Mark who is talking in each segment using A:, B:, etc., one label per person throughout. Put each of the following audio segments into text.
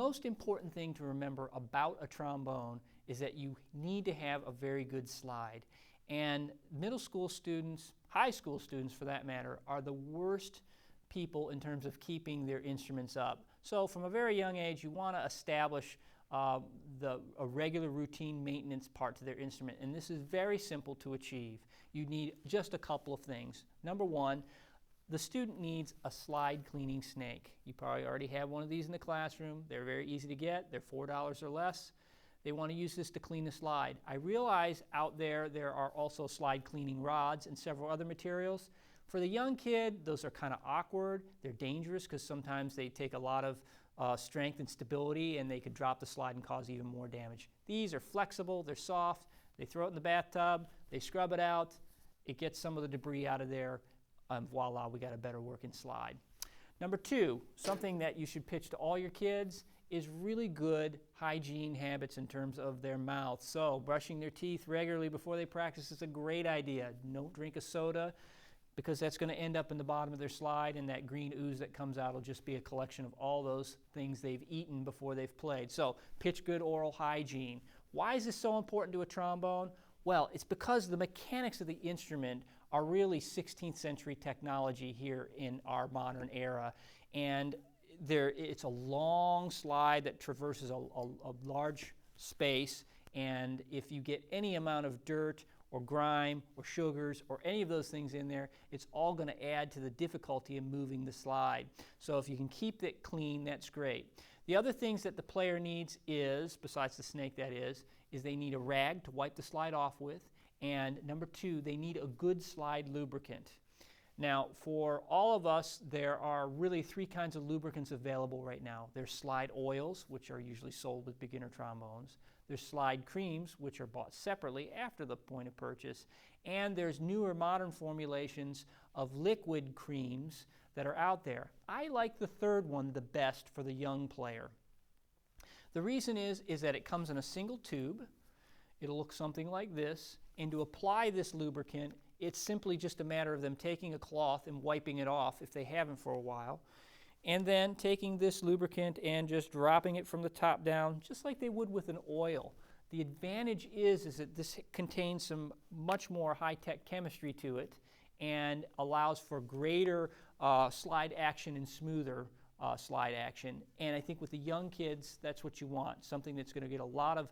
A: most important thing to remember about a trombone is that you need to have a very good slide. And middle school students, high school students for that matter, are the worst people in terms of keeping their instruments up. So from a very young age, you want to establish a regular routine maintenance part to their instrument. And this is very simple to achieve. You need just a couple of things. Number one, the student needs a slide cleaning snake. You probably already have one of these in the classroom. They're very easy to get. They're $4 or less. They want to use this to clean the slide. I realize out there are also slide cleaning rods and several other materials. For the young kid, those are kind of awkward. They're dangerous because sometimes they take a lot of strength and stability, and they could drop the slide and cause even more damage. These are flexible, they're soft, they throw it in the bathtub, they scrub it out, it gets some of the debris out of there, voila, we got a better working slide. Number two, something that you should pitch to all your kids is really good hygiene habits in terms of their mouth. So brushing their teeth regularly before they practice is a great idea. Don't drink a soda, because that's going to end up in the bottom of their slide, and that green ooze that comes out will just be a collection of all those things they've eaten before they've played. So pitch good oral hygiene. Why is this so important to a trombone? Well, it's because the mechanics of the instrument are really 16th century technology here in our modern era. And it's a long slide that traverses a large space, and if you get any amount of dirt or grime or sugars or any of those things in there, it's all going to add to the difficulty of moving the slide. So if you can keep it clean, that's great. The other things that the player needs is, besides the snake that is they need a rag to wipe the slide off with, and number two, they need a good slide lubricant. Now, for all of us, there are really three kinds of lubricants available right now. There's slide oils, which are usually sold with beginner trombones. There's slide creams, which are bought separately after the point of purchase. And there's newer modern formulations of liquid creams that are out there. I like the third one the best for the young player. The reason is that it comes in a single tube. It'll look something like this. And to apply this lubricant, it's simply just a matter of them taking a cloth and wiping it off if they haven't for a while, and then taking this lubricant and just dropping it from the top down, just like they would with an oil. The advantage is that this contains some much more high-tech chemistry to it and allows for greater slide action and smoother slide action. And I think with the young kids, that's what you want, something that's going to get a lot of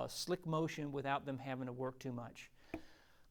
A: slick motion without them having to work too much.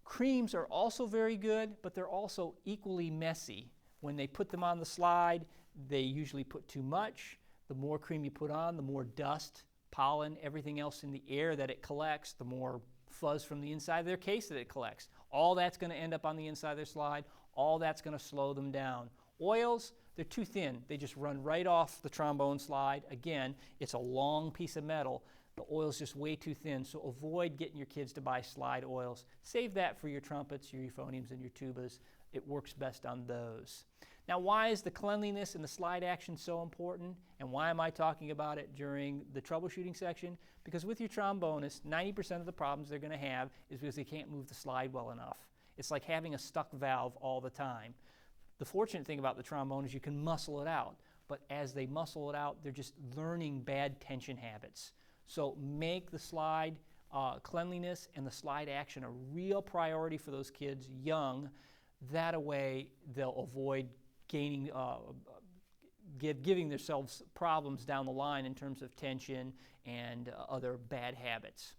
A: Creams are also very good, but they're also equally messy. When they put them on the slide, they usually put too much. The more cream you put on, the more dust, pollen, everything else in the air that it collects, the more fuzz from the inside of their case that it collects. All that's going to end up on the inside of their slide. All that's going to slow them down. Oils, they're too thin. They just run right off the trombone slide. Again, it's a long piece of metal. The oil's just way too thin, so avoid getting your kids to buy slide oils. Save that for your trumpets, your euphoniums, and your tubas. It works best on those. Now, why is the cleanliness and the slide action so important? And why am I talking about it during the troubleshooting section? Because with your trombonist, 90% of the problems they're going to have is because they can't move the slide well enough. It's like having a stuck valve all the time. The fortunate thing about the trombone is you can muscle it out. But as they muscle it out, they're just learning bad tension habits. So make the slide cleanliness and the slide action a real priority for those kids young. That way they'll avoid giving themselves problems down the line in terms of tension and other bad habits.